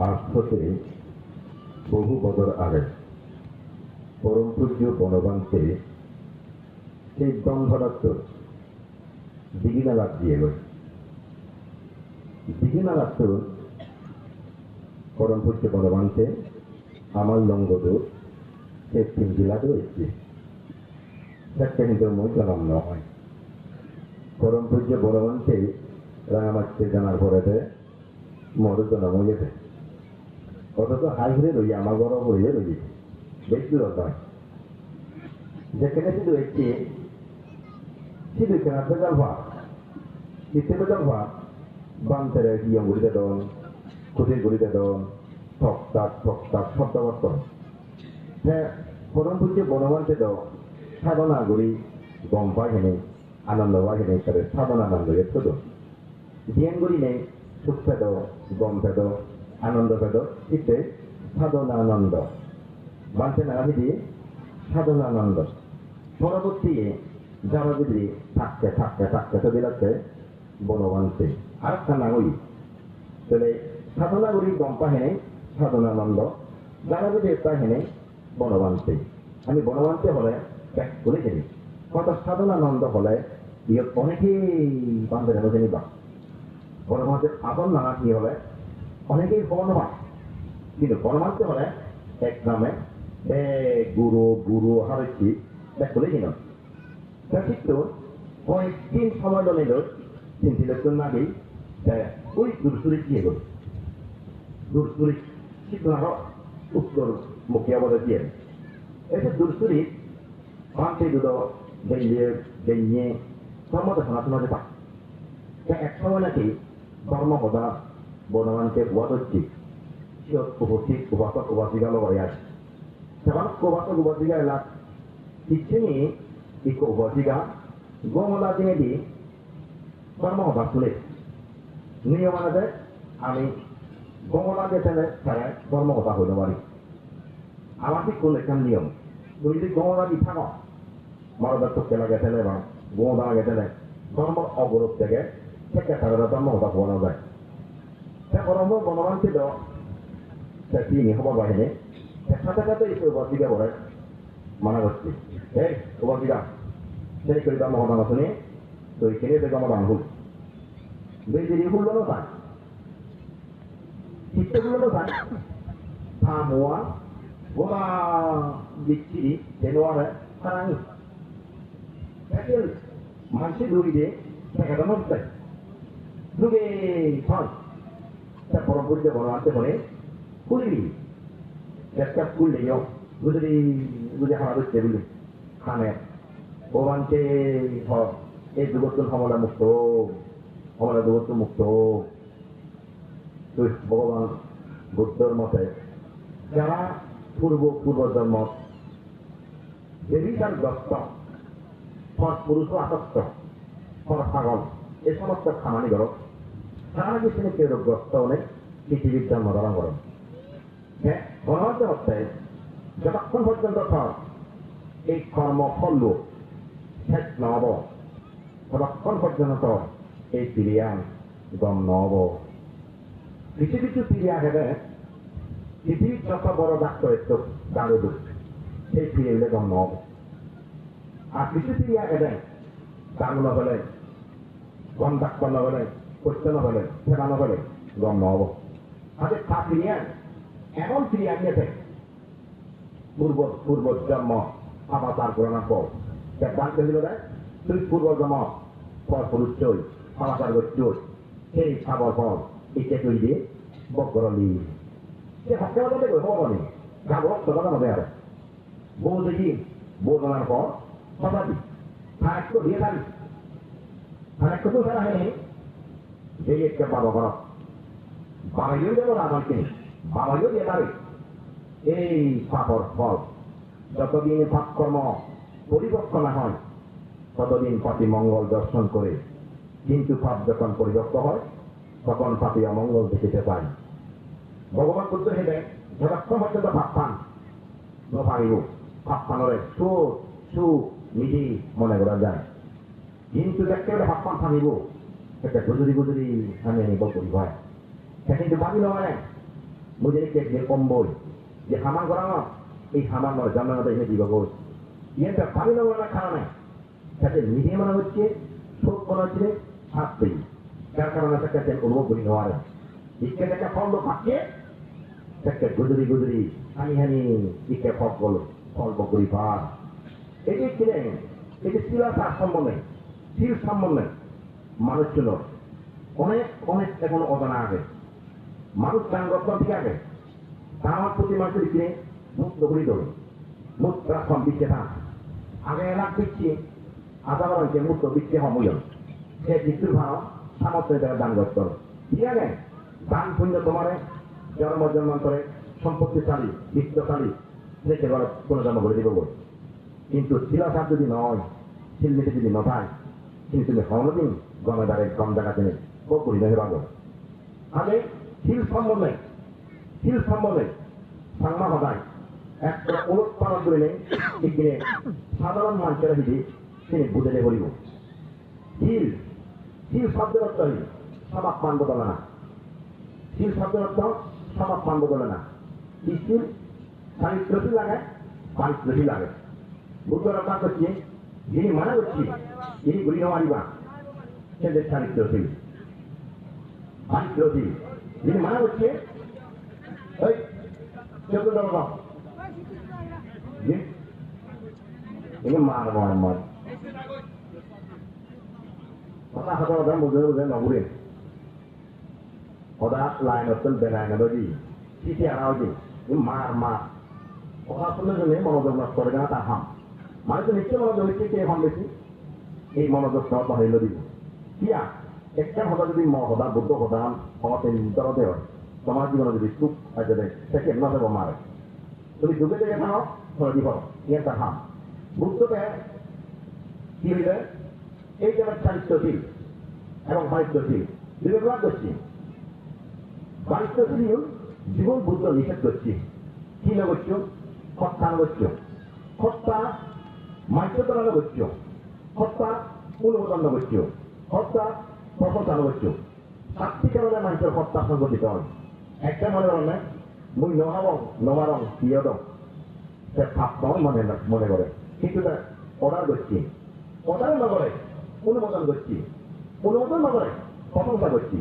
আজ হতে বহু বছর আগে পরম পূজ্য বনবান্তে সেই দ্বন্দ্বরাত্র দিঘিনালাত দিয়ে গেল। দিঘিনালাত্র পরম পূজ্য বনবান্তে আমার লঙ্গদূর সে তিনজিলাতে রয়েছে একটা কিন্তু মই জনম নয়। পরম পূজ্য বনবান্তে রাঙামাটিতে জানার পরেতে মোর জনম হয়েছে। অথচ হাই ঘুরে রই আমার বড় হয়ে রয়েছে বেশ দূর নয়। যেখানে শুধু একটি শুধু কেনা বেজাল ভাব শীতে বেজাল ভাব বান্তের ইয়ং ঘুরিতে দন খুঁটির ঘুরিতে দন ঠকটাক শব্দবর্ত হ্যাঁ পরম পূজ্য বনবান্তে দ সাধনা ঘুরি গম পাই হেনে আনন্দ পাই হেনে তাদের সাধনা আনন্দ শুধু ধ্যান ঘুরি নেই সুখ পেদ গম পেদ আনন্দ পেদ ইতে সাধনা আনন্দ বান্তে নাগামি দিয়ে সাধনা আনন্দ পরবর্তী যারা যদি থাকতে তো দিলাতে বনবান্তে আর একটা নাগরি তাহলে সাধনা করি গম্পা হেনে সাধনানন্দ যারা যদি একটা হেনে বনবান্তে আমি বনবান্তে হলে ব্যাক করে খেলি কত সাধনানন্দ হলে ইয়ে অনেকেই বান্ধে যেন জানিবা বনবান্তের আপন নানা কি হলে অনেকেই বনবাস কিন্তু বনবান্তে হলে এক নামে গুরু হারেছি ব্যাক করে কিনা কিন্তু কয়েকদিন সময় নিল 3 বছর আগেই ওই দূরসুরি দিয়ে গেল দূরসুরি শীতনার উত্তর মুখে আবার দিয়ে এসে দূরসুরি পান্তে দুধ বেরিয়ে ধর্মতে শোনাতে পায় এক সময় নাকি ধর্মপদা বনবান্তে উপাস হচ্ছে উপস্থিত উপাসক উপাসিকা লগাই আছে সেখানে উপাসক উপাসিকা এলাক ইচ্ছেনি ইকো উপাসিকা গোমলা দিয়ে দিয়ে ধর্মপদা শুনে নিয়মানুযায়ী আমি গমলা গেছিলে তারা ধর্মকথা হইতে পারি আমার ঠিক কোন একটা নিয়ম তুমি যদি গমলা দি থাকো মারদার চোখে গেছিলে বা গোমলা গেছিলে ধর্ম অবরোধ থেকে থাকলে ধর্মকথা বলা যায় সে গরম বনবান্তি দেওয়া সে তিনি খবর বাহিনী সাথে সাথে এই উপাসিকা বলে মানা করছি এই উপাসিকা সেই করে ধর্মকথা না শুনে তো এইখানে দেখো আমার ভুল বেজিরি হুল্লো তাই চিত্তগুলো তাই থামুয়া গোলা বিচ্ছিরি তেনোয়ারে সারাঙ্গি একেল মানসি দূরি দিয়ে দেখাটা নড়তে দুগে ফল তা পরম্পরিতে বনবান্তে বলে কুলি একটা কুললেও বুঝে খানা দিচ্ছে বুঝলি খানে বনবান্তে এই দুবর্তন সমলা মুক্ত আমরা দুবর্ত মুক্ত ভগবান বুদ্ধর মতে যারা পূর্বজন্ম দেবীকার গ্রস্ত পুরুষ আসক্ত পাগল এই সমস্ত খামানি করো তারা নাকি শুনে কেউ রোগগ্রস্ত অনেক পৃথিবীর জন্ম ধারণ করেন হ্যাঁ বনবান্তে হচ্ছে যতক্ষণ পর্যন্ত এই কর্ম ফল শেষ নব ততক্ষণ পর্যন্ত এই পিরিয়ান গম নব কিছু কিছু পিরিয়া গেলে পৃথিবীর যত বড় ডাক্তার একটু দাঁড়ো দুঃখ সেই ফিরে এলে গম নব আর কিছু পিরিয়া গেলে দাঁড়ো নগলে গম ডাক্তার নগলে করতে নগলে সেবা নগলে গম নব আগে তা পিরিয়ান এমন পিরিয়া নিয়েছে পূর্বজন্ম আবাতার করানোর পর জানতে দিল রে তুই পূর্বজন্ম পর পুরুষই সমাচার করছই সেই খাবার পর ইচ্ছে তুই দিয়ে বকরলি সে হত্যা করতে কই হবনি যাব কথা না দেয় বউ দেখি বউ জানার পর কথা দি ফারাক তো দিয়ে থাকি ফারাক তো সারা হয়নি যে একটা বাবা করা বাবাইও দেবো না আমার কিনে বাবাইও দিয়ে পারে এই পাপর ফল যতদিন পাপ কর্ম পরিবর্তন না হয় ততদিন পাপি মঙ্গল দর্শন করে কিন্তু পাপ যখন পরিবর্তন হয় তখন পাপি অমঙ্গল দেখিতে পায় ভগবান বুদ্ধ হেলে যতক্ষণ পর্যন্ত ভাব পান নপাইব ভাব পানরে সু নিজেই মনে করা যায় কিন্তু দেখতে হলে ভাব পান থামিব একটা গুজুরি আমি নিব করি হয় সে কিন্তু ভাবি নয় Mujani kek dia komboy. Dia hamang korang haman nol jangan ada ini juga bos. Ia tak kami nol nak karena. Tapi ni mana hocce, sok mana hocce, hati. Karena sekarang ulur beri nawar. Ikan dekat fol pakai, sekarang guduri, hani, ikan fol beri par. Ini kira, ini sila sambungan, sil sambungan, manusia. অনেক এখনো অজানা আছে মানুষ গানগত ঠিক আছে তার প্রতি মানুষের কিনে মুখ দখলি ধরে মুখ রাখম বিচ্ছে থাক আগে এলাক দিচ্ছি আদালকে মুক্ত বিচ্ছে সময় সে মৃত্যুর ভাড়া সামর্থ্য দ্বারা দান করতে ঠিক আছে দান পুণ্য তোমারে জন্মান্তরে সম্পত্তিশালী বিত্তশালী রেখে পুনর্জন্ম করে দিব বল কিন্তু শিলাসাপ যদি নয় শিলমিতে যদি নথায় কিন্তু তুমি হনদিন গণদারে কম জায়গা কিনে করি না পাবো আগে শিল সম্বন্ধে সাংমা সদায় একটা অনুৎপাদন করে নেই এখানে সাধারণ মানুষের যদি তিনি বুঝে বলিব শিল শব্দের অর্থ সমাজ মান বদলে না শিল শব্দের অর্থ সমাজ মান বদলে না শিল চারিত্রশীল লাগে পারিত্রশীল লাগে বুদ্ধ রক্ষা করছি যিনি মানা করছি যিনি গুলি মারিবা সে চারিত্রশীল পারিত্রশীল যিনি মানা করছে ওই চোদ্দ দরকার ini mar. Maka kata orang muda ngaburin. Oda lain betul benar nggak di. Sisi arah ini mar. Oka sebenarnya ini monodok nas korban taham. Mana itu nickel monodok nickel ke ham besi. Ini monodok sahut bahaya lebih. Iya. Ekor hoda jadi mau hoda butuh hoda hoda tentar hoda. Sama juga jadi stuk aja deh. Sekian nasi bomar. Jadi juga dia tahu hoda di bawah. Ia taham. বুদ্ধকে কি হইবে এই যে আমার চারিত্রশীল এবং পারিত্রশীল দুই ভাগ করছি পারিত্রশীল জীবন বুদ্ধ নিষেধ করছি কি না করছো হত্যা করছো হত্যা মাইক্যতনা করছো হত্যা অনুমোদন করছো হত্যা প্রশংসা করছো সাতটি কারণে মানুষের হত্যা সংঘটিত হয় একটা মনে করেন না মুই নমারং প্রিয়দম সে ভাব মনে করে কিন্তু অর্ডার করছি অর্ডার না করে অনুমোদন করছি অনুমোদন না করে প্রশংসা করছি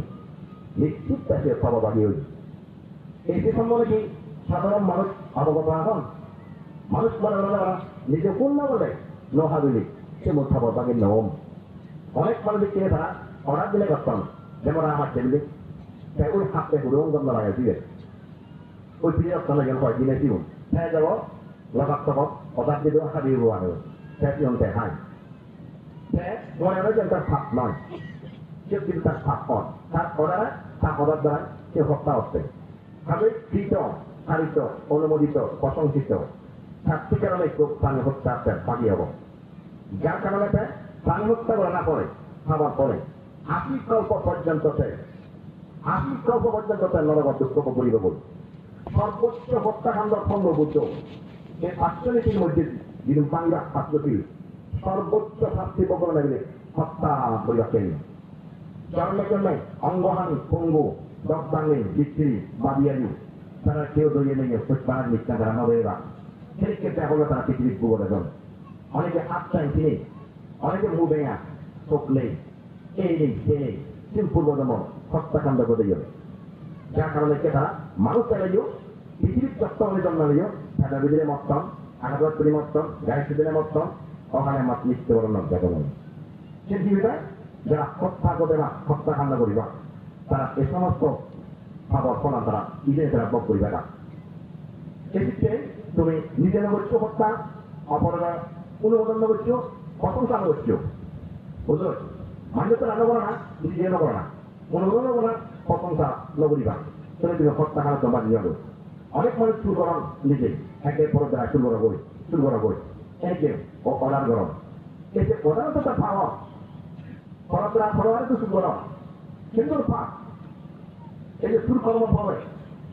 নিশ্চিত তাকে সভাবাদী হই এই সম্বন্ধে কি সাধারণ মানুষ অবগত এখন মানুষ বলে নিজে কোন না বলে নহাবিলি সে মোথাবাদী নম অনেক মানুষ কিনে তারা অর্ডার দিলে করতাম যেমন আমার টেবিলে তাই ওই হাতে হুড়ন গন্ধ লাগাই দিয়ে ওই ফিরে আসতে লাগে হয় দিনে দিন হ্যাঁ যাব লাগাত অর্ডার দিয়ে দেওয়া হারিয়ে দেওয়া হবে সেটি অন্তে হাই হ্যাঁ মনে হয় যে তার ফাঁক নয় সে কিন্তু তার ফাঁক পথ তার অর্ডার দ্বারা সে হত্যা হচ্ছে তবে কৃত চারিত অনুমোদিত প্রশংসিত সাতটি কারণে প্রাণী হত্যা বাকি হব যার কারণে প্রাণী হত্যা করা না করে খাবার পরে 80 কল্প পর্যন্ত নরক দুঃখ করিব বল সর্বোচ্চ হত্যাকাণ্ড সম্ভবত এই পাঁচজনীতির মধ্যে যিনি বাংলা ছাত্রটি সর্বোচ্চ শাস্তি প্রকরণ লাগলে হত্যা করিবাকেন জন্মে অঙ্গহানি পঙ্গু দগ্ধাঙ্গি বিক্রি বাদিয়ানি তারা কেউ দইয়ে নিয়ে পুষ্পানের মিথ্যা যারা নবেরা সেই ক্ষেত্রে হলো তারা পৃথিবীর যুবরাজন অনেকে হাত চাই তিনি অনেকে মুখ ভেঙা চোখ নেই এই নেই সে নেই সিম্পুল প্রজন্ম হত্যাকাণ্ড করে যাবে যার কারণে তারা মানুষ চাইলেও পৃথিবীর চত্বরে জন্মালেও ঢাকা বিদিলে মর্তন আঘাত করি মর্তন গাড়ি দিলে মর্তন ওখানে মাত মৃত্যুবরণ দেখেন সে জীবিকা যারা হত্যা করবে না হত্যাকাণ্ড করিবা তারা এ সমস্ত ভাবর ফলান তারা নিজে তারা ভোগ করিবে না এক্ষেত্রে তুমি নিজের করছো হত্যা অপরাধ অনুমোদন করছো প্রশংসা করছো বুঝলো মানুষ তো রান্না করো না নিজে করো না অনুমোদন করো না প্রশংসা নগরিবা তাহলে তুমি হত্যাকাণ্ড তোমার নিয়ে অনেক মানুষ চুল গরম নিজে একে পর দ্বারা চুল গরম করি একে অর্ডার গরম এতে অর্ডার তো তার পাওয়া ফলোয়ারে তো চুল গরম কিন্তু পাপ এই যে চুল কর্ম পাবে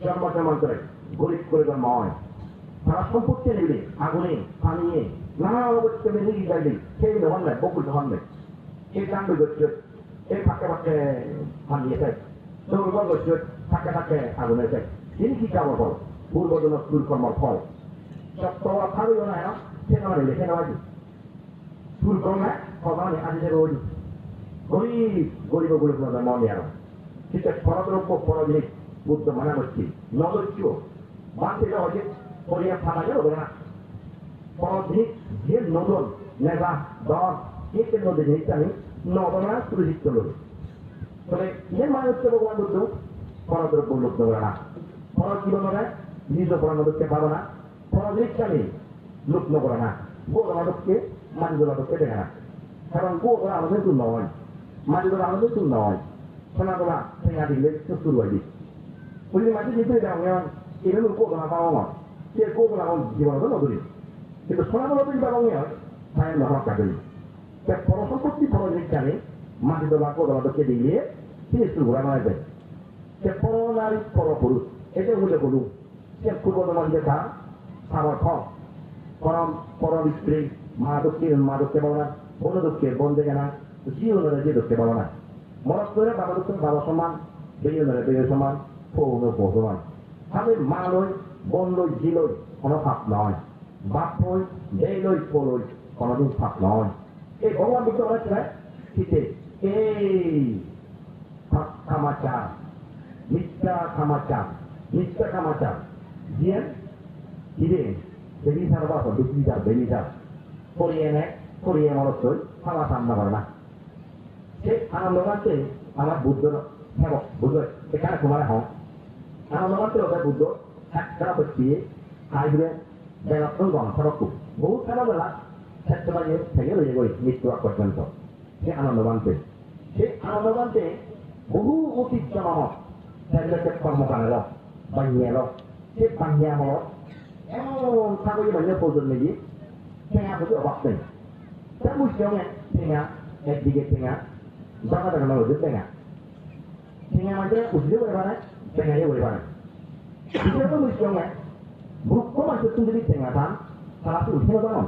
জন্মান্তরে গরিব করে জন্ম হয় তারা সম্পত্তি নেবে আগুনে পানিয়ে নানা অবস্থা মেনে যাইলে সেই হন নাই বকুল হন নাই এই কাণ্ড করছে এই ফাঁকে ফাঁকে পানিয়ে যায় দুর্বল করছে ফাঁকে আগুনে যায় তিনি কি কামড় ফল পূর্বজন কর্মর ফল সত্য থাকবেও না সেখানে লেখে নেওয়া কি সুর কর্মে সবাই আজ ওই গরিব মনে আরো ঠিক আছে পরদ্রব্য পরজিনিস বুদ্ধ মানা করছি নদর্য মানতে হচ্ছে পরিয়া থাকা গেল না পরজিনিস যে নদন নেগা দর একে নদী জিনিস আমি নদনা সুরজিৎ চল তবে যে মানুষ ভগবান বুদ্ধ পরদ্রব্য লুপ্ত করে না পর জীবনে নিজ পড়ানো করতে পারো না পরজিনিস আমি লুপ্ত করে না গোলাদককে মানগুলাদককে দেখে না কারণ গোলা আমাদের কিন্তু নয় মাটিগুলো আমাদের কিন্তু নয় সোনাগুলা ঠেঙা দিলে শুরু হয় দিই বুঝলি মাটি দিতে যাও এগুলো কোগোলা পাওয়া নয় সে কোগোলা জীবন নদী কিন্তু সোনাগুলো যদি পাওয়া হয় তাই নহর কাটলি পরসম্পত্তি পরজিনিস জানে মাটি দোলা কোগোলাদককে দিয়ে তিনি শুরুগুলা নয় যায় সে পর নারী পর পুরুষ এটা বলে বলুন সে পূর্বতমান যেটা সামর্থ্য পরম স্ত্রী মাদককে পাবো না বনদককে বন দেখে না জীবনের যে দেখতে পাবো না মরত করে বাবা দক্ষিণ বাবা সমান বেজনের বেজের সমান পৌন সমান তাহলে মা লই বন লই জি লই কোনো ফাঁক নয় বাপ লই বে লই পো লই কোনোদিন ফাঁক নয় এই ভগবান বুদ্ধ বলেছে শীতে এই খামাচার মিথ্যা খামাচার দিয়ে হিরে বেবিচার বা বেবিচার করিয়ে মরত খাওয়া সামনা করে না সে আনন্দমানতে আমার বুদ্ধ সেবক বুদ্ধ এখানে তোমার হন আনন্দমানতে ওদের বুদ্ধ একটা দিয়ে খাইবে বেলাত্ম গণ সড়ক বহু খেলাবেলা ক্ষেত্রে থেকে রয়ে গই মৃত্যু পর্যন্ত সে আনন্দমানতে বহু ঐতিহ্যমক সেগুলোকে কর্মকাণ্ড বানিয়ে এলো সে বানিয়ে হল এমন কাগজে বানিয়ে প্রয়োজন নেই ঠেঙা বুঝে অভাব নেই তা বুঝতেও নেই ঠেঙা একদিকে ঠেঙা জানা দেখা নয় ঠেঙা মাঝে উঠলে বলে পারে ঠেঙাইয়ে বলে পারে তো বুঝতেও নেই বৃক্ষ মানুষের তুমি যদি ঠেঙা পান তারা তো উঠে জানো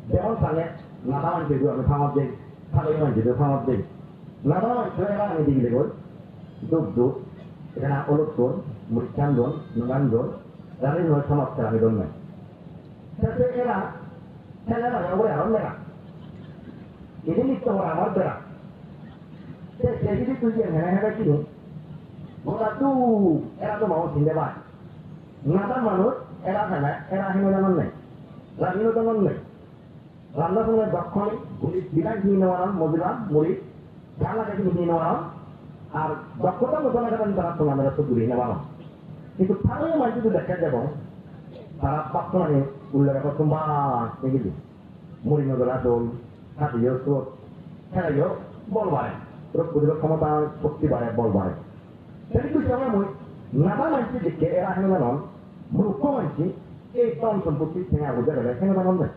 যেমন সালে নাদা মানুষের আমি ফাঁমত দিই সাগরী মানুষের ফাঁমত দিই নাদা মানুষের আমি দিয়ে দেবো দুধ এখানে অলক দোন মুরিচান দোন নুগান দোন রানী নয় সমাপ্ত আমি দোন নয় এরা ছেলেরা ওরা আরাম দেখা এটি নিত্য ওরা আমার বেড়া সে যদি তুই হেঁটে কিনো ওরা তু এরা তো মানুষ চিনতে পায় নাদার মানুষ এরা ফেলে এরা হেঁটে জানান নেই রাগিনও জানান নেই রান্নার সময় দক্ষিণ বিরাট নিয়ে নেওয়া মজুরা মুড়ি জানলাকে নিয়ে নেওয়া আর দক্ষতা মতো না কারণ তারা তোমাদের তো দূরে নেওয়া কিন্তু তারাই আমার যদি দেখা যাব তারা পাত্রে উল্লেখ করতো মাছ দেখেছি মুড়ি নজরা দোল খাটিও স্রোত খেলাইও বল বাড়ে রোগ প্রতিরোধ ক্ষমতা শক্তি বাড়ে বল বাড়ে সেটি তো যেমন নানা মানুষ দেখে এরা হেন জানন মূর্খ মানুষ এই তন সম্পত্তি ঠেঙা বুঝে গেলে হেন জানন না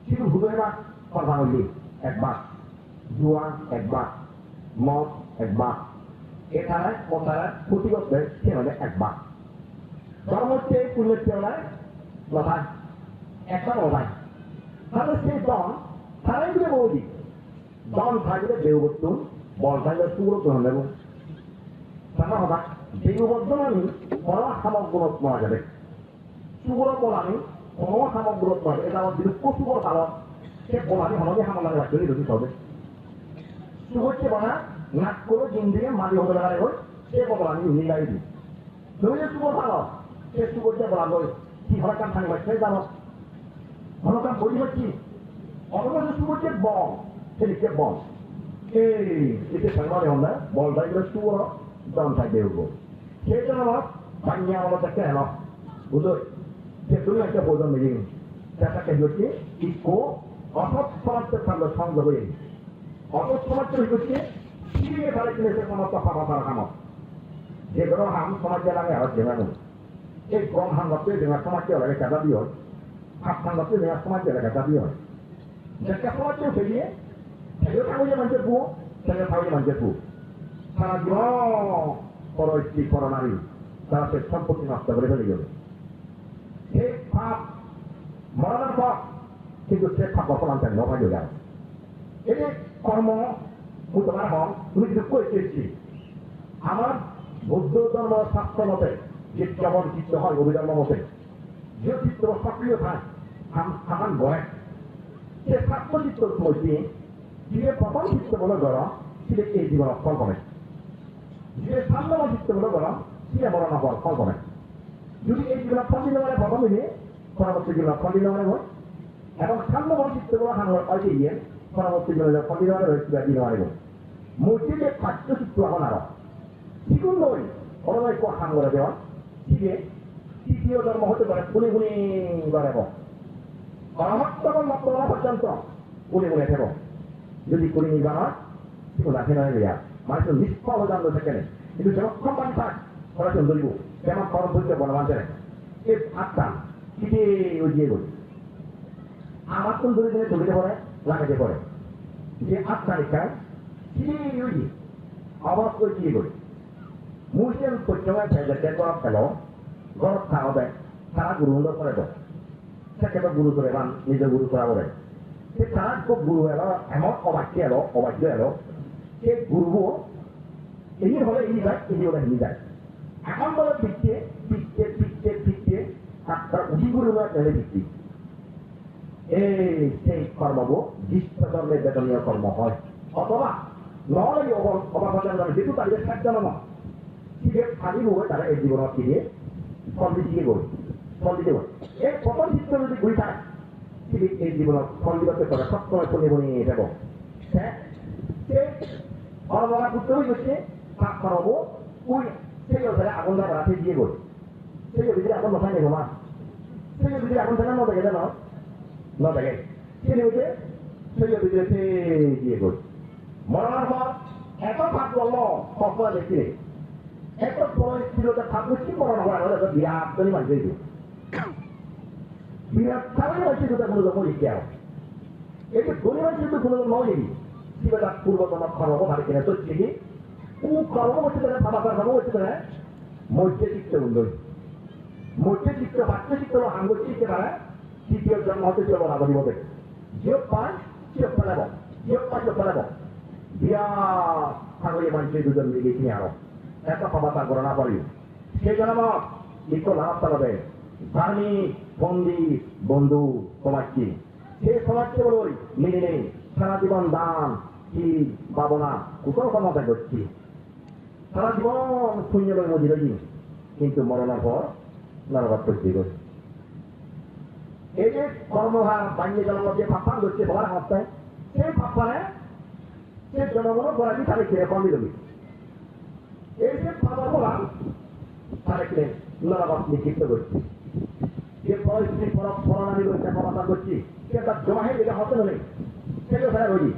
শুধু হুদয় বা কথা বললি একবার জুয়া একবার মদ একবার এখানে কথায় ক্ষতি করতে সে হলে একবার ধর্ম হচ্ছে পুণ্যের চেয়ে লড়াই একটা লড়াই তাহলে সেই দল তারাই দিলে বৌদি দল থাকলে দেববর্তন বল থাকলে সুগ্রত নেব তারা হঠাৎ দেববর্তন আমি বড় সামগ্রত পাওয়া যাবে সুগ্র বলানি কোনো সামগ্রত পাবে এটা আমার যদি পশুগর পালন সে বলানি হলদে হামলা রাখতে যদি হবে সুগরছে বলা নাক করে দিন দিয়ে মাঝে হতে লাগালে হয় সে বলানি মিলাই দিই তুমি যে সুগর পালন সে সুগরছে বলা হয় কি হরকাম খানি হচ্ছে জানো হরকাম বই হচ্ছি অথবা সুগরছে বল সেদিকে বল এই এতে সাংবাদে আমরা বল দায়িত্ব সুগর দাম থাকবে উঠবো সেই জন্য আমার বানিয়ে আমার দেখতে এলো বুঝলো সে তুমি একটা প্রয়োজন নেই সেটাকে হচ্ছে ইকো অসৎ সমাজের সামনে সংযোগ হয়ে অসৎ সমাজের হচ্ছে সিঁড়িয়ে তারা কিনেছে সমস্ত খাবার তারা খামত যে ধরো হাম সমাজে লাগে আর জেনানো এই কম হাম গপ্পে জেনার সমাজকে লাগে কাজা দিয়ে হয় হাফ হাম গপ্পে জেনার সমাজকে লাগে কাজা দিয়ে হয় যেটা সমাজকেও ফেরিয়ে সেগুলো থাকলে মানুষের পুয়ো সেগুলো থাকলে মানুষের পুয়ো সারা জীবন পর স্ত্রী পর নারী তারা সে সম্পত্তি নষ্ট করে ফেলে গেল সে পাপ মরণের পর কিন্তু সে পাপ বর্তমান চাই নয় হয়ে যায় এই কর্ম তোমার হন তুমি কিন্তু কই চেয়েছি আমার বৌদ্ধ ধর্ম শাস্ত্র মতে যখন চিত্ত হয় অভিধর্ম মতে যে চিত্ত সক্রিয় থাকে থাকান গড়ে সে ছাত্র চিত্ত মধ্যে যে প্রথম চিত্ত বলে গরম সে এই জীবন ফল করে যে সাম্যম চিত্ত বলে গরম সে মরণ ফল করে যদি এই জীবন ফল দিতে পারে প্রথম দিনে পরবর্তী জীবন ফল দিতে পারে এবং সাম্যম চিত্ত বলে হাঙ্গর পাইতে গিয়ে পরবর্তী জীবনে ফল দিতে পারে দিতে পারে মসজিদে খাদ্য চিত্ত এখন আরো দ্বিগুণ নয় অনয় কোয়া হাঙ্গরে দেওয়া ঠিক তৃতীয় জন্ম হতে পারে গুনে গুনে গড়াব পরমাত্মক মতনা পর্যন্ত গুনে গুনে থাকব যদি কুড়ি নিবানা রাখে নয় দেয়া মানুষের নিষ্ফল জানতে থাকে না কিন্তু যখন পানি থাক পড়াশোনা ধরিব যেমন খরচ হচ্ছে বলবান জানে এই আটটা ঠিকই উজিয়ে গেল আমার তো ধরে ধরে ছবিতে পড়ে লাগাতে পড়ে যে আটটা লেখায় ঠিকই উজি অবাক করে দিয়ে গেল মুসলিম পশ্চিমায় ফেলে গরম ফেলো গরম খাওয়া দেয় তারা গুরু করে দেয় সেক্ষেত্রে গুরু করে বান নিজের গুরু করা বলে সে তারা খুব গুরু এলো এমন অবাক্য এলো সে গুরু এই হলে এই যায় এই হলে এই যায় এখন বলে পিঠতে তার উঠি গুরু নয় তেলে ভিত্তি সেই কর্মব দৃষ্ট ধর্মের বেতনীয় কর্ম হয় অথবা নহলে অবাপজন যেহেতু তাদের ষাট জন্ম ঠিক খালি বই তারা এই জীবনত ফিরিয়ে ফল দিতে গড় ফল দিতে গড় এই প্রথম চিত্র যদি ঘুরি থাকে ঠিক এই জীবনত ফল দিতে পারে সবসময় ফলে বনে যাব হ্যাঁ সে অনবরা করতে হচ্ছে পাক করাবো ওই সেই অনুসারে আগুন রাতে দিয়ে গড় সেই ভিতরে আগুন নথায় নেব মা সেই ভিতরে আগুন থাকে নদেখে জানো নদেখে সে নেবে সেই ভিতরে সে দিয়ে গড় মরণের পর এত পাক করলো সবসময় দেখি এত পরিস্থিতিতে থাকবো কি মরণ হওয়ার হলে বিরাট করে মানুষ হইব বিরাট সামনে মানুষ কোনো রকম লিখে আও এই যে ধনী মানুষ কিন্তু কোনো নয় সেটা পূর্বতন খরব ভারী কিনা তো চিনি ও খরব হচ্ছে তাহলে বাবা খরব হচ্ছে তাহলে মধ্যে চিত্ত উন্নয়ন মধ্যে চিত্ত বাচ্চা চিত্ত হাঙ্গ চিত্তে পারে তৃতীয় জন্ম হতে চলো না বলি বলে জিও পায় চিরপ ফেলাব জিও পায় চিরপ ফেলাব বিরাট সাগরে মানুষের দুজন মিলিয়ে কিনে আরো এত ক্ষমতা গণনা করি সেই জন্য লিখো লাভ চালাবে স্বামী বন্দি বন্ধু সমাজকে সে সমাজকে বলই মিলে নেই সারা জীবন দান কি পাবো না কোথাও ক্ষমতা করছি সারা জীবন শূন্য বলে মজি রয়েছি কিন্তু মরণের পর নরবাদ করছি এই যে কর্মভার বাণ্য জন্ম যে ফাঁপান করছে বলার হাতে সেই ফাঁপানে সে জনগণ করাবি তাহলে ছেড়ে কমই দেবি এই যে বাবার বলা তাদেরকে নরবাদ নিক্ষিপ্ত করছি যে পরিস্থিতি পরনামী করছে ক্ষমতা করছি সে তার জমাহে যেটা হতে নেই সেটা ফেরা রয়েছি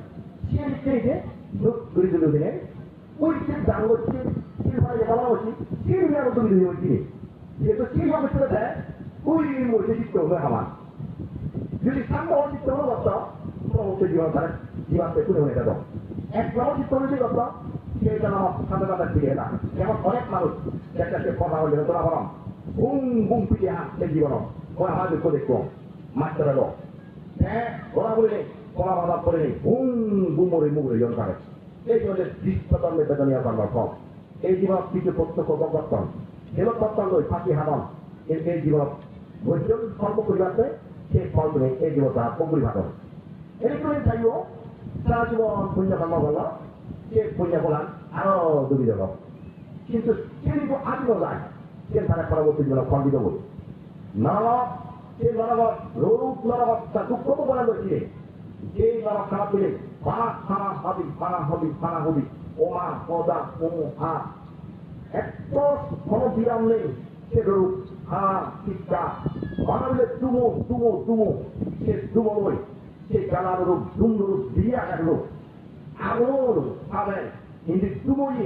সে লিখতে দুঃখ ঘুরি দুটো দিনে ওই যে দান করছি সিলভারে বলা হচ্ছি সেই আরো তুমি দুই হচ্ছি যেহেতু সেই সমস্যা দেয় ওই মধ্যে চিত্ত হবে আমার যদি সামনে চিত্ত হলো গত সমস্ত জীবন তারা জীবনকে তুলে হয়ে গেল এক নম্বর চিত্ত হলে গত সেই জন্য সামনে কথা ফিরে না যেমন অনেক মানুষ একটা সে কথা হলে তোরা বলাম বুম বুম ফিরে হাত সেই জীবন ওরা আমাদের দেখবো মাস্টার এলো হ্যাঁ ওরা বলে কলা বাধা করে নেই বুম বুম মরে মুগরে জন করে এই জন্য দৃষ্টতন্ত্রের বেদনীয় কর্ম ফল এই জীবন কিছু প্রত্যক্ষ বর্তন এবার তত্ত্ব লই ফাঁকি হাতন এই জীবন বৈজ্ঞান কর্ম পরিবারতে সেই ফল তুমি এই জীবন তারা পরিভাতন এরকম চাইও সারা জীবন পুণ্য কর্ম করলো সে পুণ্য করলাম আরো দুবি দেব কিন্তু সে কিন্তু আজীবন যায় সে তারা পরবর্তী জীবনে ফল দিতে বলি নরক সে নরক রূপ নরক তার দুঃখ তো বলা করছে যে নরক খারাপ দিলে ফানা হবি ওমা পদা ওমো হা এত কোনো বিরাম নেই সে রূপ হা চিৎকা বানালে তুমো সে তুমো নয় সে গালার রূপ দুম রূপ দিয়া এক রূপ আগুন খাবে কিন্তু তুমোই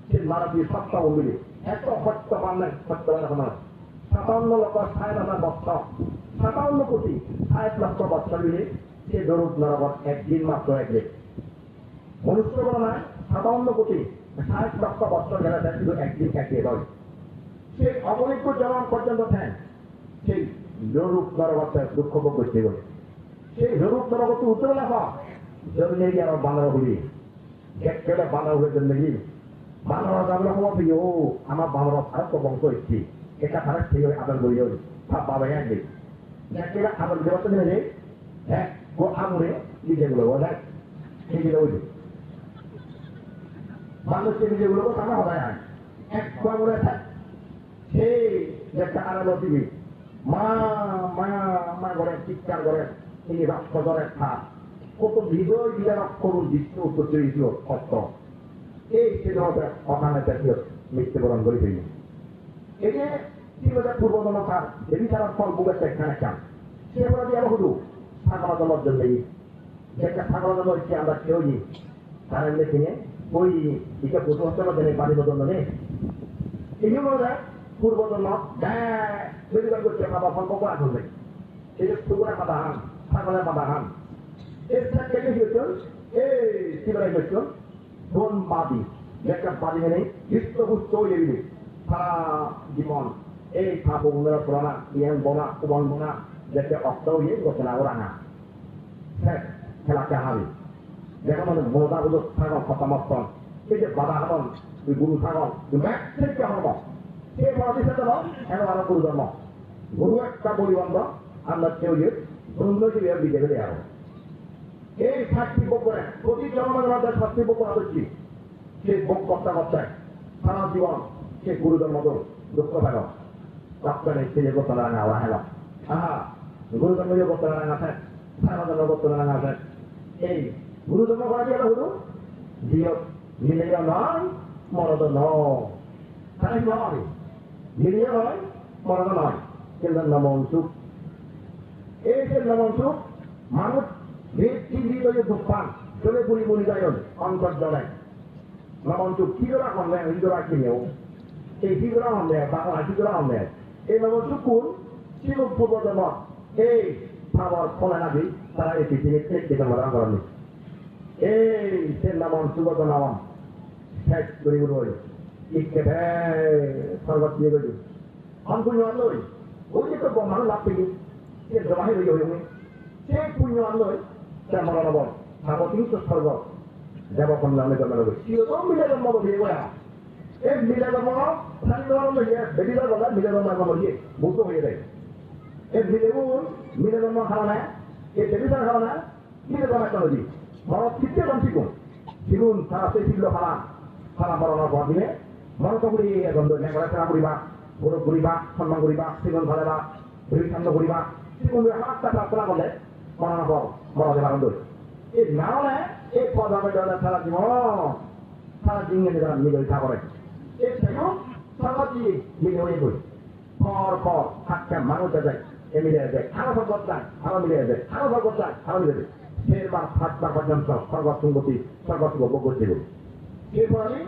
সে মারা দিয়ে সপ্তাহ মিলে এত সত্য বান্নায় সত্য বানা 57 লক্ষ 60,000 বছর 57 কোটি 60 লক্ষ বছর মিলে সে দরুদ নরবত একদিন মাত্র একদিন মনুষ্য বলা নয় 57 কোটি 60 লক্ষ বছর গেলে শুধু একদিন একদিন হয় সেই অগণিত জন্ম পর্যন্ত ধ্যান সেই দরুদ নরবতের দুঃখ ভোগ করতে গেলে সেই দরুদ নরবত উত্তর লেখা জন্মে গিয়ে আমার বানানো হলি একটা বানানো হয়ে জন্মে গিয়ে বানর আমরা হওয়া প্রিয় আমার বাবার ভারত বংশ এসছি এটা ভারত থেকে আদর করি বাবা আগে যাকে আদর দেওয়া তো নেই হ্যাঁ ও আমরে নিজেগুলো বোঝায় সেগুলো ওই মানুষ যেগুলো তারা হবে এক বাংলা সেই একটা আলাদা দিবি মা মা মা করে চিৎকার করে তিনি রক্ত করে খা কত হৃদয় বিদারক করুন দৃশ্য প্রচলিত অর্থ এই সেজন্য অকালে জাতীয় মৃত্যুবরণ করে ফেলি এই যে তীব্রতার পূর্বতন তার দেবী ছাড়ার ফল বুকের এখানে চান সে বলে দিয়ে হলো ছাগলা জলের জন্য যেটা ছাগলা জল হচ্ছে আমরা কেউ নি তার কিনে ওই দিকে পশু হস্তের জন্য বাড়ি বদল নেই এই জন্য পূর্বতন বেরিবার করছে বাবা ফল কখন আসবে এই যে টুকুরা পাতা হান ছাগলের পাতা হান এর সাথে কি হয়েছিল এই তীব্রাই হয়েছিল কোন বাদী একটা বাদী নেই হৃষ্টপুষ্ট এগুলি সারা জীবন এই খাপ উন্নয়ন করা ইয়ান বোনা উবন বোনা যাতে অর্থ ইয়ে করছে না ওরা না খেলাকে হাবি দেখো মানে বোধা বুঝো থাকল খতামর্তন এই যে বাধা হন তুই গুরু থাকল থেকে হব সে বড়িসে দেব এখন আরো গুরু ধর্ম গুরু একটা পরিবন্ধ আমরা কেউ সুন্দর দিকে গেলে আরো এই শাস্তি ভোগ করে প্রতি জন্মের মধ্যে শাস্তি ভোগ করা হচ্ছি সে ভোগ করতে করতে সারা জীবন সে গুরুদের মতো দুঃখ পেল রক্তের সে যে করতে না ওরা হেল আহা গুরুজন্ম যে করতে না আছে সারা জন্ম করতে না আছে এই গুরুজন্ম করা গেল গুরু জিও মিলিয়া নয় মরদ নয় তাই নয় মিলিয়া নয় মরদ নয় কিন্তু নমনসুখ এই যে নমনসুখ মানুষ হৃদয়ে দুঃখান চলে পুরি মুড়ি যায় অন্তর্জলে নমন্তু কিগরা হলে হিজরা কিনেও এই হিজরা হলে বাংলা হিজরা হলে এই নমন্তু কোন ছিল পূর্বজন্ম এই ভাবর ফলে নাকি তারা এই পৃথিবীর থেকে সমাধান করেনি এই সে নামন সুগত নামন শেষ করি বলি ইকে সর্বত দিয়ে গেলি অনপুণ্য আনলই ওই যে তো মানুষ লাভ পেলি সে জমাহি হয়ে হয়ে সে পুণ্য আনলই মরণ বল সাবতীর্থ স্বর্গ দেবকন নামে জন্ম চিরতম মিলে জন্ম দিয়ে গয়া এই মিলে জন্ম বেটিদার বলা মিলে জন্ম জন্ম দিয়ে মুক্ত হয়ে যায় এই মিলে জন্ম খাওয়া না এই বেটিদার খাওয়া না মিলে জন্ম একটা নদী মরণ চিত্তে জন শিখুন শিখুন সারা সে শিখল খালা খালা মরণের পর দিনে মরত করি গন্ধ নেগড়া করিবা গরু করিবা সম্মান করিবা শিগুন ধরেবা ভূমিকাণ্ড করিবা শিগুন হাতটা প্রার্থনা করলে মরণের পর মরণের আনন্দ এই না হলে এই পদ হবে সারা জীবন সারা জীবনে যারা মিলে করে এই থেকে সর্বজি মিলে হয়ে গই পর থাকতে মানুষ যায় এ মিলে যায় আরো ভগবত চায় আরো মিলে যায় আরো ভগবত চায় আরো মিলে যায় সেবার সাতবার পর্যন্ত সর্বসঙ্গতি সর্বসুভ ভোগ করতে গেল এরপর আমি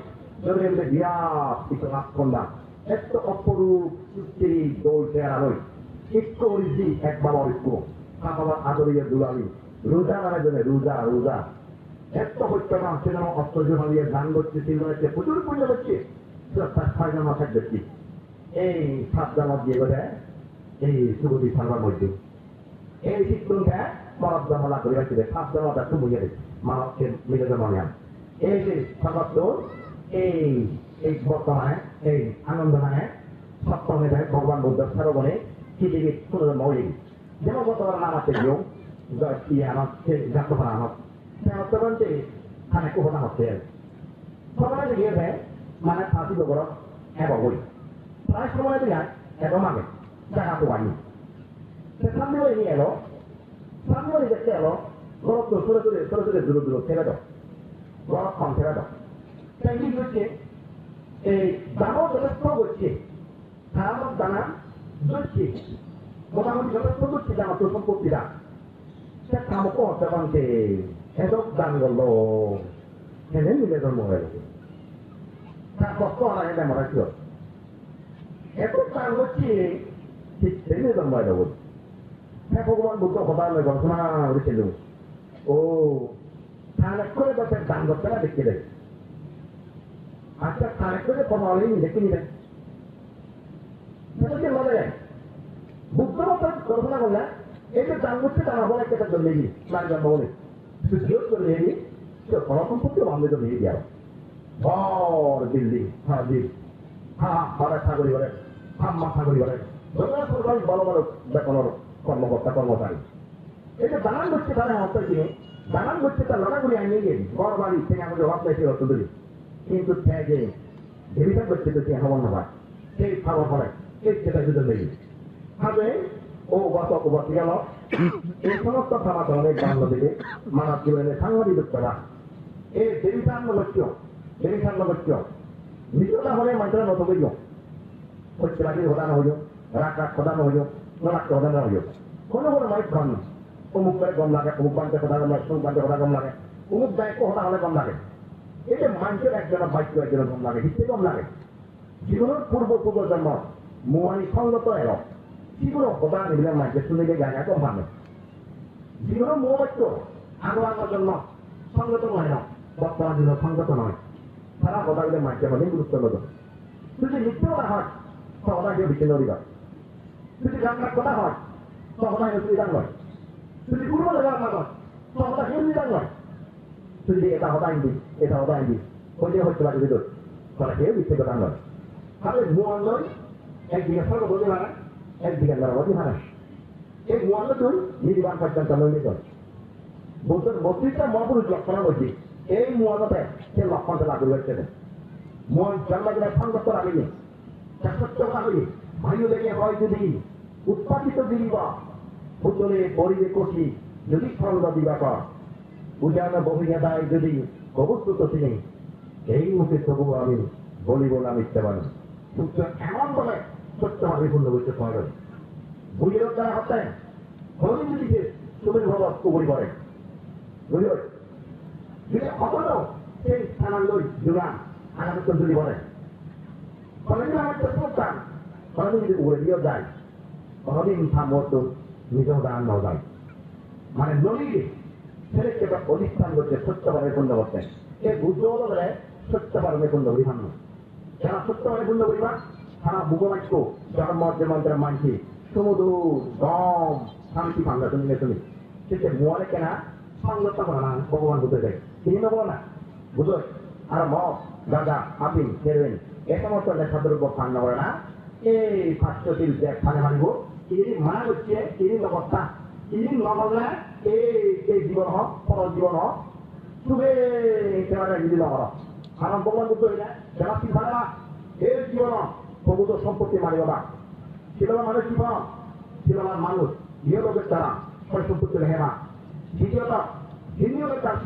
যদি বিরাট কিছু লাভ করলাম এত অপরূপ সৃষ্টির দৌড় চেয়ারা নই একটু অরিজি এক বাবার একটু বাবার আদরিয়ে দুলামি রোজা মানে জন্য রোজা রোজা এত হত্যা নাম সে যেন অস্ত্র দিয়ে গান করছে সিলমাইছে প্রচুর পুণ্য করছে তার ছয় জন মাসের ব্যক্তি এই সাত জামাত দিয়ে গেলে এই সুগতি সালবার মধ্যে এই শীতলকে মরদ জমলা করে রাখছে সাত জামাত একটু বুঝে দিচ্ছে মানবকে মিলে জমা নেন এই যে সর্বত্র এই বর্তমানে এই আনন্দ মানে সপ্তমে ভগবান বুদ্ধ সর্বনে পৃথিবীর পুনর্জন্ম হয়ে গেছে যেমন বর্তমানে নাম আছে যোগ আমার জাতকরা আমার বর্তমান যে খানে কোহনা হচ্ছে সবাই গিয়ে দেয় মানে ফাঁসি গোবর এবার বই প্রায় সময় দিয়ে এত মাগে জায়গা তো বাড়ি সামনে নিয়ে এলো সামনে দেখতে এলো গরব তো সরে দূর ছেড়ে দাও গরব কম ছেড়ে দাও তাই কি হচ্ছে এই দামও যথেষ্ট করছে খারাপ দানা ধরছে মোটামুটি যথেষ্ট করছে দানা তো সম্পত্তিরা সে কামকো তখন সে এসব দান করলো সেদিন মিলে জন্ম হয়ে গেছে তার কষ্ট আমার এটা মনে ছিল এত দান করছি ঠিক সেদিনে জন্ম হয়ে যাবো হ্যাঁ ভগবান বুদ্ধ কথা গবেষণা করেছিল ও তাহলে করে বসে দান করতে না দেখতে দেয় আচ্ছা তাহলে করে কোনো অনেক দেখে নিবেন সেটা মনে যায় বুদ্ধ মতো গবেষণা করলে এই যে দান করছে তারা বলে একটা জন্মে গিয়ে তার জন্ম বলে জিজ্ঞেস করে নিয়ে গিয়ে কোনো সম্পত্তি বান্ধব নিয়ে দিয়ে ভর দিল্লি হ্যাঁ দিল হ্যাঁ মারা ছাগলি বলে হাম্মা ছাগলি বলে সরকারি বড় বড় বেতনের কর্মকর্তা কর্মচারী এই যে দালান করছে তারা হত্যা কিনে দালান করছে তার লড়াগুলি আনিয়ে গিয়ে বড় বাড়ি থেকে আমাদের হত্যা এসে হতো দিলি কিন্তু যে ভেরিফাই করছে তো সে হবন না সেই খাবার পরে এই সেটা যদি নেই হবে ও গত গেল এই সমস্ত খাবার অনেক বাংলা থেকে মানব জীবনে সাংবাদিক করা এই ভেরিফান্ন লক্ষ্য নিজটা হলে মানুষের মতো হইল হচ্ছে বাকি ঘটানো হইল রাখা খোদানো হইল রাখতে খোদানো হইল কোনো মানুষ কম না অমুক করে কম লাগে অমুক বান্ধে কথা কম লাগে অমুক বান্ধে কথা কম লাগে অমুক দায়িত্ব হতা হলে কম লাগে এই যে মানুষের একজনের বাক্য একজনের কম লাগে হিসেবে কম লাগে জীবনের পূর্ব জন্ম মোয়ানি সংগত এর জীবন হতা নিবিলে মানুষের শুনিলে গায়ে কম ভাবে জীবনের মোহ বাক্য আগর জন্ম সংগত নয় না বর্তমান দিনের সংগত নয় সারা কথাগুলো মানুষের হলে গুরুত্ব দেবে যদি মিথ্যা হয় সহদাকে বিচ্ছিন্ন দিবা যদি রান্নার কথা হয় সহদায় অসুবিধা নয় যদি পূর্ব দেওয়ার না হয় সহদা সুবিধা নয় যদি এটা হতাই দিই হচ্ছে বাকি ভিতর তারা কেউ বিচ্ছে কথা নয় তাহলে মোয়ান নয় একদিকে সর্ব বলতে পারে একদিকে নরবতী ভাড়া এই মোয়ান তুই নির্বাণ পর্যন্ত নৈমিত বলছেন 32টা মহাপুরুষ লক্ষণের মধ্যে এই মোয়ানতে সে লক্ষণটা লাগু হচ্ছে মন জন্মদিনে সংগত রাখেনি সত্য রাখেনি ভাইও লেগে হয় যদি উৎপাদিত দিবা ভূতলে পরিবে কষি যদি সঙ্গ দিবা কর উজান বহিয়া দেয় যদি অবস্থিত তিনি এই মুখে তবু আমি বলিব না মিথ্যে বানি এমন বলে সত্যভাবে পূর্ণ করতে পারবেন বুঝির দ্বারা হত্যা হরিণ যদি তুমি ভাব কবরি করে বুঝল যদি কখনো সেই স্থানান্তর যোগান আগামী চন্দ্রী বলে কোনদিন আমার তো প্রস্থান কোনদিন যদি উড়ে দিয়েও যায় কোনদিন থামতো নিজেও দান নাও যায় মানে নদীকে ছেলেকে অধিষ্ঠান করছে সত্যভাবে পূর্ণ করতে এ বুঝতে বলে সত্যভাবে পূর্ণ পরিধান যারা সত্যভাবে পূর্ণ পরিবার সারা ভূগবাক্য জন্মর্যে মন্ত্রের মানছি সমুদ্র গম শান্তি পাঙ্গা তুমি সেটা মোয়ালে কেনা সংগত করে না ভগবান বুঝতে যায় তিনি বলো না বুঝো আর মদ গাঁজা আপিল হেরোইন এ সমস্ত নেশাদ্রব্য পান করে না এই 500 ব্যাগ ফানে মারিব তিনি মানা করছে তিনি অবস্থা তিনি নগলে এই জীবন হোক পর জীবন হোক শুভে সেবাটা যদি নগর কারণ ভগবান বুঝতে হইলে সেবা কি ভালো না এই জীবন প্রভূত সম্পত্তি মারিব না শিলবার মানুষ জীবন শিলবার মানুষ ইয়ে লোকের তারা সয় সম্পত্তি রেখে না দ্বিতীয়ত হিন্দু তার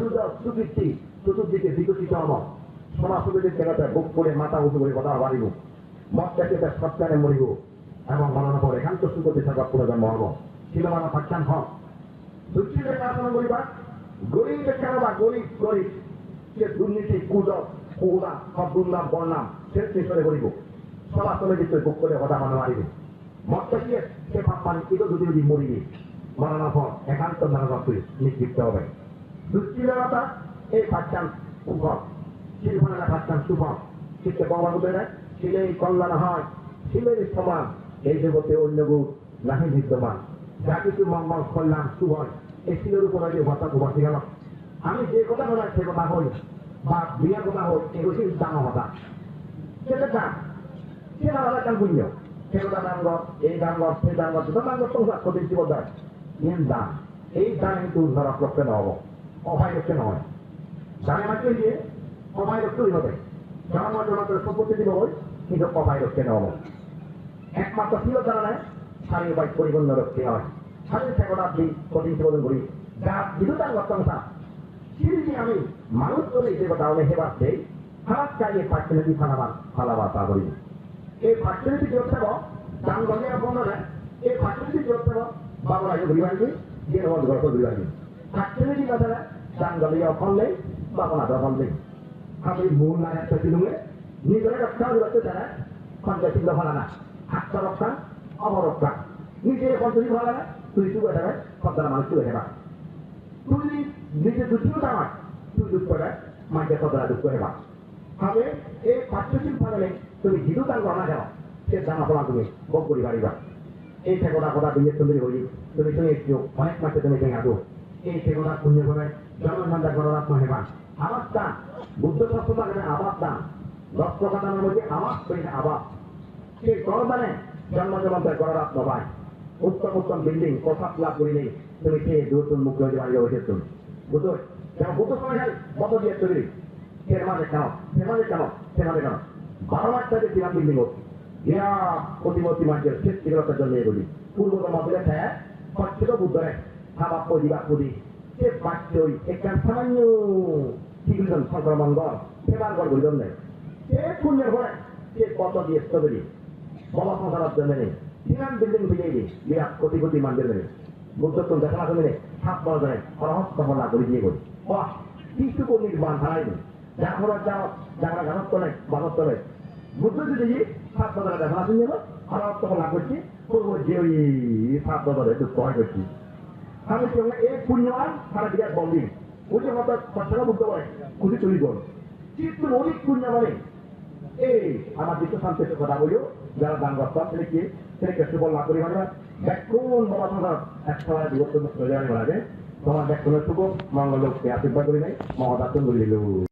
সুদৃষ্টি চতুর্দিকে বিকশিত হব সমাজের জায়গাতে বুক করে মাথা উঁচু করে কথা বাড়িব মদ থেকে তার সৎকারে মরিব এবং মরণের পর একান্ত সুগতি থাকা পুনর্জন্ম হব ছিল মানব ফাঁকসান হক দুশ্চিন্তের কারণ করিবা গরিবের কেন বা গরিব সে দুর্নীতি কুজব কুহুদা সব দুর্নাম বর্ণাম শেষ নিঃসরে করিব সমাজের দিকে বুক করে কথা মানে মারিব মদ থেকে সে ভাব পানি কিন্তু যদি মরিবে মরণের পর একান্ত নারক নিক্ষিপ্ত হবে দুশ্চিন্তা এই ফাঁকসান উপর শিল্পনা ভাবতাম সুফল শিখতে ভগবান বলতে না শিলেই কল্যাণ হয় শিলের সমান এই জগতে অন্য গুণ নাহি বিদ্যমান যা কিছু মঙ্গল কল্যাণ সুভয় এই শিলের উপর যে হঠাৎ উপস্থিত গেল আমি যে কথা বলার সে কথা হই বা বিয়ের কথা হই এগুলো দাম হতা সেটা দাম সে না হলে কাল বুঝল সে কথা দাম গর এই দাম গর সেই দাম গর দাম গর সংসার প্রতিষ্ঠি বলতে মেন দাম এই দাম কিন্তু নরক লক্ষ্যে নহব অভায় লক্ষ্যে নয় দামে মাত্র দিয়ে অভায় রক্ষই হবে জনমাত্র সম্পত্তি দিব হয় কিন্তু অভায় রক্ষে নেওয়া একমাত্র প্রিয় জানায় শারীর বাইক পরিপূর্ণ রক্ষে হয় শারীর সেবা দিই কঠিন সেবন করি যা বিদ্যুতার লক্ষণতা সিরিজি আমি মানুষ করে যে কথা আমি হেবাদ দেই খারাপ চাইয়ে ফার্টিলিটি ফালাবা তা করি এই ফার্টিলিটি যোগ থাকব দাম গঙ্গে বন্ধনে এই ফার্টিলিটি যোগ থাকব বাবুরা ঘুরিবানি যে রকম গল্প ঘুরিবানি ফার্টিলিটি কথা দাম গঙ্গে অফল বাবুরা দফল নেই আমি মূল না একটা দিলে নিজের রক্ষা করতে তারা পঞ্চায়েত ভালো না আত্মরক্ষা অবরক্ষা নিজের পঞ্চায়েত ভালো না তুই শুরু হয়ে যাবে সন্তান মানুষ শুরু হয়ে যাবে তুই নিজে দুটিও দামার তুই দুঃখ করে মাঝে সদরা দুঃখ হেবা তবে এই পাঠ্যশীল ফালে তুমি জিদু তার গণা যাও সে জানা পড়া তুমি ভোগ করি পারিবা এই ঠেকোটা কথা দিয়ে তুমি হই তুমি তুমি একটু অনেক মাসে তুমি ভেঙে আসো এই ঠেকোটা পুণ্য করে জনসংখ্যা গণনাত্মক হেবা আমার তা বুদ্ধ শাস্ত্র থাকলে আবাদ দান 10 টাকা দানের মধ্যে আবাদ করি আবাদ সেই গরদানে জন্ম জন্মান্তর করার আত্ম পায় উত্তম উত্তম বিল্ডিং কথা লাভ করি নেই তুমি খেয়ে দূরতুন মুখ হয়ে বাড়ি বসে তুমি বুঝো কেন বুদ্ধ সময় খাই কত দিয়ে তৈরি সে মাঝে কেন 12 লাখ টাকা দিলাম বিল্ডিং হোক ইয়া প্রতিমূর্তি মানুষের সৃষ্টিকতার জন্য এগুলি পূর্বতম মধ্যে হ্যাঁ ছিল বুদ্ধরে খাবার পরিবার পুরি সে বাচ্চই একটা সামান্য চিকিৎসন সংক্রমণ গর সেবার গর বুঝলাম নেই সে পুণ্যের ঘরে সে কত দিয়ে স্ট্রবেরি বাবা সংসারের জন্য নেই দিলাম বিল্ডিং ভিজে দিই বিরাট কোটি কোটি মানুষের নেই বুদ্ধ তো দেখা না শুনে 7 বছর ধরে অরহস্ত হল্লা করে দিয়ে করি বাহ কিছু নির্মাণ হারাইনি যার ঘর যাও যারা গানত্ব নেই বানত্ব নেই বুদ্ধ যদি 7 বছরে দেখা না শুনে অরহস্ত হল্লা করছি পূর্ব যে ওই 7 বছরে একটু কয় করছি আমি কি এক পুণ্যবান সারা বিরাট বন্দি বুঝে মতো কথা বুদ্ধ করে খুশি চুরি কর কিন্তু অনেক পুণ্য মানে এই আমার দিকে শান্তির কথা বলিও যারা দান করতাম ছেলেকে সুবল না করি মানে ব্যাকুণ বাবা তোমার 100 বিভক্ত হয়ে যাবে তোমার ব্যাকুণের সুখ মঙ্গল লোককে আশীর্বাদ করি নাই মহদাসন করি দিল